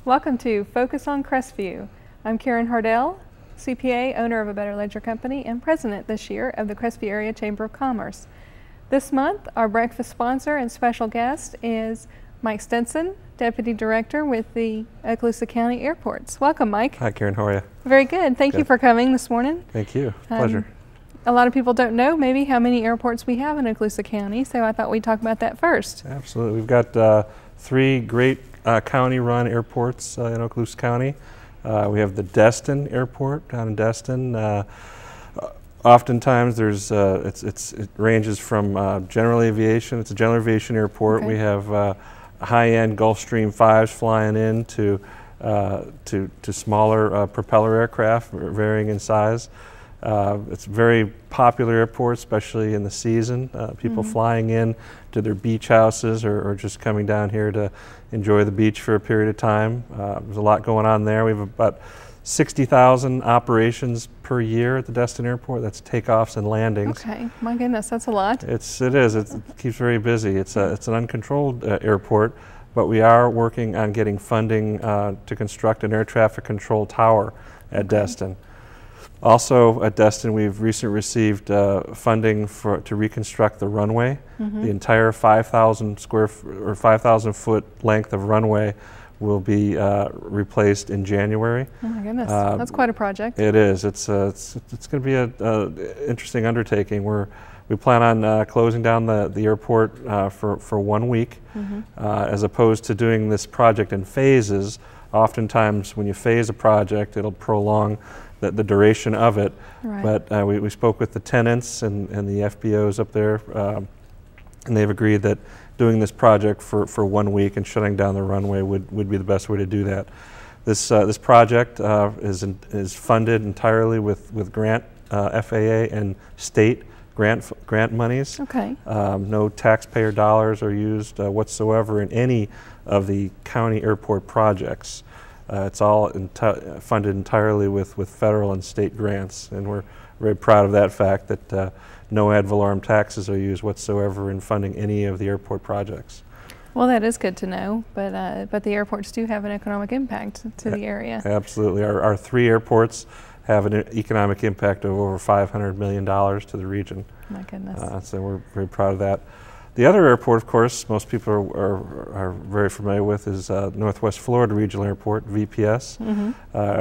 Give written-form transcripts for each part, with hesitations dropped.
Welcome to Focus on Crestview. I'm Karen Hardell, CPA, owner of A Better Ledger Company, and president this year of the Crestview Area Chamber of Commerce. This month, our breakfast sponsor and special guest is Mike Stinson, Deputy Director with the Okaloosa County Airports. Welcome, Mike. Hi, Karen. How are you? Very good. Thank you for coming this morning. Thank you. Pleasure. A lot of people don't know maybe how many airports we have in Okaloosa County, so I thought we'd talk about that first. Absolutely. We've got three great county-run airports in Okaloosa County. We have the Destin Airport down in Destin. Oftentimes there's it ranges from general aviation. It's a general aviation airport. Okay. We have high-end Gulfstream 5s flying in to smaller propeller aircraft varying in size. It's a very popular airport, especially in the season. People flying in to their beach houses or just coming down here to enjoy the beach for a period of time. There's a lot going on there. We have about 60,000 operations per year at the Destin Airport. That's takeoffs and landings. Okay, my goodness, that's a lot. It is. It keeps very busy. It's an uncontrolled airport, but we are working on getting funding to construct an air traffic control tower at Destin. Also at Destin, we've recently received funding to reconstruct the runway. The entire 5,000 foot length of runway will be replaced in January. Oh my goodness, that's quite a project. It is. It's going to be an interesting undertaking. We plan on closing down the airport for 1 week, as opposed to doing this project in phases. Oftentimes, when you phase a project, it'll prolong the duration of it. Right. But we spoke with the tenants and the FBOs up there, and they've agreed that doing this project for 1 week and shutting down the runway would be the best way to do that. This project is funded entirely with grant, FAA and state grant monies. Okay. No taxpayer dollars are used whatsoever in any of the county airport projects. It's all funded entirely with federal and state grants, and we're very proud of that fact that no ad valorem taxes are used whatsoever in funding any of the airport projects. Well, that is good to know, but the airports do have an economic impact to the area. Absolutely. Our three airports have an economic impact of over $500 million to the region. My goodness. So we're very proud of that. The other airport, of course, most people are very familiar with is Northwest Florida Regional Airport, VPS.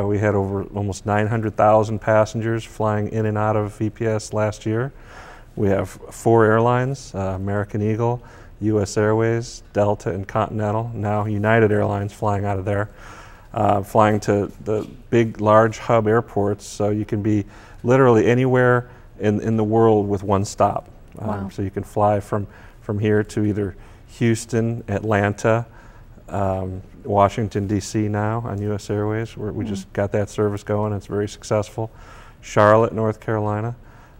We had almost 900,000 passengers flying in and out of VPS last year. We have 4 airlines, American Eagle, US Airways, Delta, and Continental, now United Airlines flying out of there, flying to the big, large hub airports, so you can be literally anywhere in the world with one stop. Wow. So you can fly from here to either Houston, Atlanta, Washington, D.C. now on US Airways. We just got that service going. It's very successful. Charlotte, North Carolina,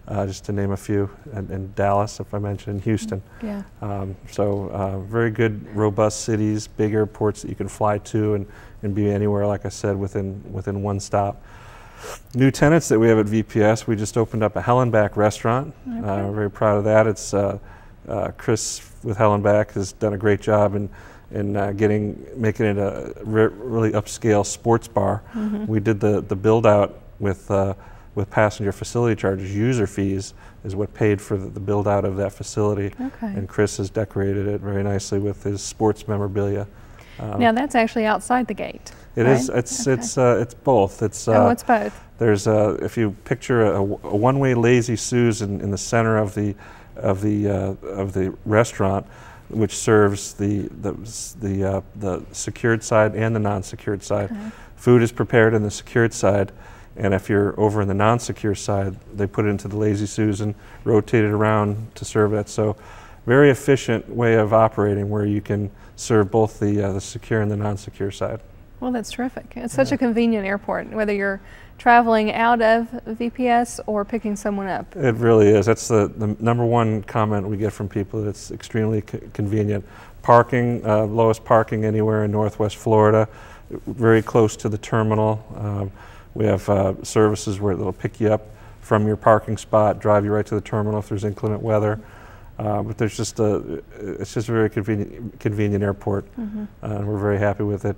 just to name a few, and Dallas, if I mentioned, and Houston. Yeah. Very good, robust cities, big airports that you can fly to and be anywhere, like I said, within one stop. New tenants that we have at VPS, we just opened up a Hellenbach restaurant. Okay. We're very proud of that. It's Chris with Hellenbach has done a great job in making it a really upscale sports bar. We did the build out with passenger facility charges. User fees is what paid for the build out of that facility. Okay. And Chris has decorated it very nicely with his sports memorabilia. Now that's actually outside the gate. It right? is. It's both. It's it's both. There's if you picture a one-way Lazy Sue's in the center of the restaurant, which serves the secured side and the non-secured side. Okay. Food is prepared in the secured side, and if you're over in the non-secure side, they put it into the Lazy Sue's and rotate it around to serve that. So, very efficient way of operating where you can serve both the secure and the non-secure side. Well, that's terrific. It's such a convenient airport, whether you're traveling out of VPS or picking someone up. It really is. That's the number one comment we get from people. That it's extremely convenient. Parking, lowest parking anywhere in Northwest Florida, very close to the terminal. We have services where they'll pick you up from your parking spot, drive you right to the terminal if there's inclement weather. But there's just it's just a very convenient airport, and we're very happy with it.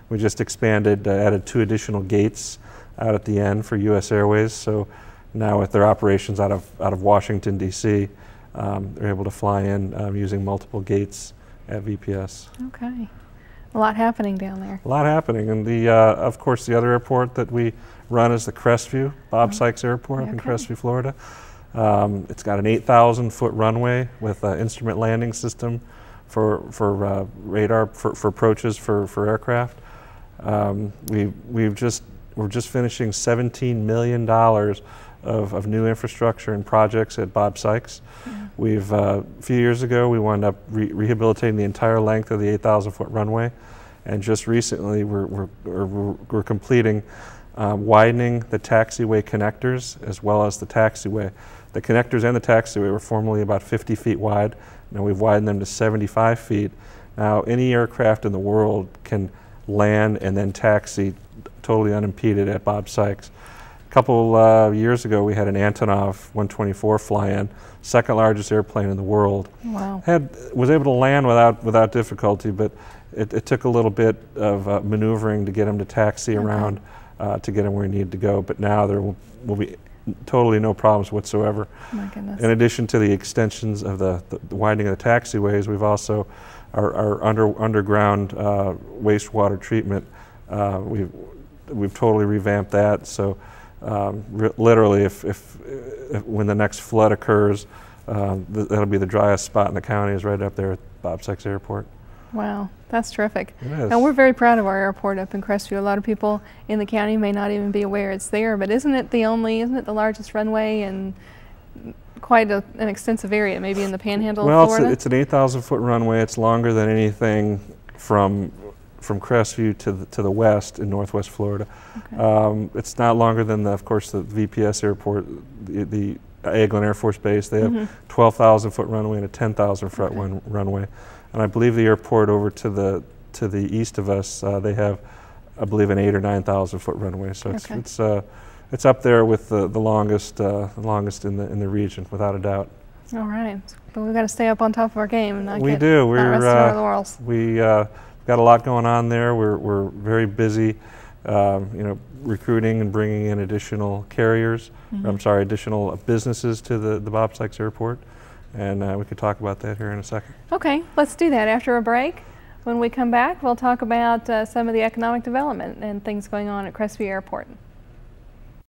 We just expanded, added 2 additional gates out at the end for U.S. Airways. So now with their operations out of Washington, D.C., they're able to fly in using multiple gates at VPS. Okay. A lot happening down there. A lot happening. And of course, the other airport that we run is the Crestview, Bob Sykes Airport in Crestview, Florida. It's got an 8,000-foot runway with an instrument landing system for radar, for approaches for aircraft. We're just finishing $17 million of new infrastructure and projects at Bob Sykes. We've a few years ago we wound up rehabilitating the entire length of the 8,000-foot runway, and just recently we're completing widening the taxiway connectors as well as the taxiway. The connectors and the taxiway were formerly about 50 feet wide. Now we've widened them to 75 feet. Now any aircraft in the world can land and then taxi totally unimpeded at Bob Sykes. A couple years ago we had an Antonov 124 fly in, second largest airplane in the world. Wow. Was able to land without difficulty, but it took a little bit of maneuvering to get him to taxi around to get him where he needed to go. But now there will be totally no problems whatsoever. My goodness. In addition to the extensions of the widening of the taxiways, we've also our underground wastewater treatment. We've totally revamped that. So literally, if when the next flood occurs, that'll be the driest spot in the county, is right up there at Bob Sykes Airport. Wow, that's terrific. It is. And we're very proud of our airport up in Crestview. A lot of people in the county may not even be aware it's there, but isn't it the largest runway and quite an extensive area, maybe in the Panhandle of Florida? Well, it's an 8,000-foot runway. It's longer than anything from Crestview to the west in Northwest Florida. Okay. It's not longer than, of course, the VPS airport, the Eglin Air Force Base. They have 12,000-foot runway and a 10,000-foot runway. And I believe the airport over to the east of us, they have, I believe, an 8,000 or 9,000-foot runway. So it's up there with the longest in the region, without a doubt. All right, but we've got to stay up on top of our game and not we get do. Not resting on our laurels. We got a lot going on there. We're very busy, recruiting and bringing in additional carriers. I'm sorry, additional businesses to the Bob Sykes Airport. And we could talk about that here in a second. Okay, let's do that after a break. When we come back, we'll talk about some of the economic development and things going on at Crestview Airport.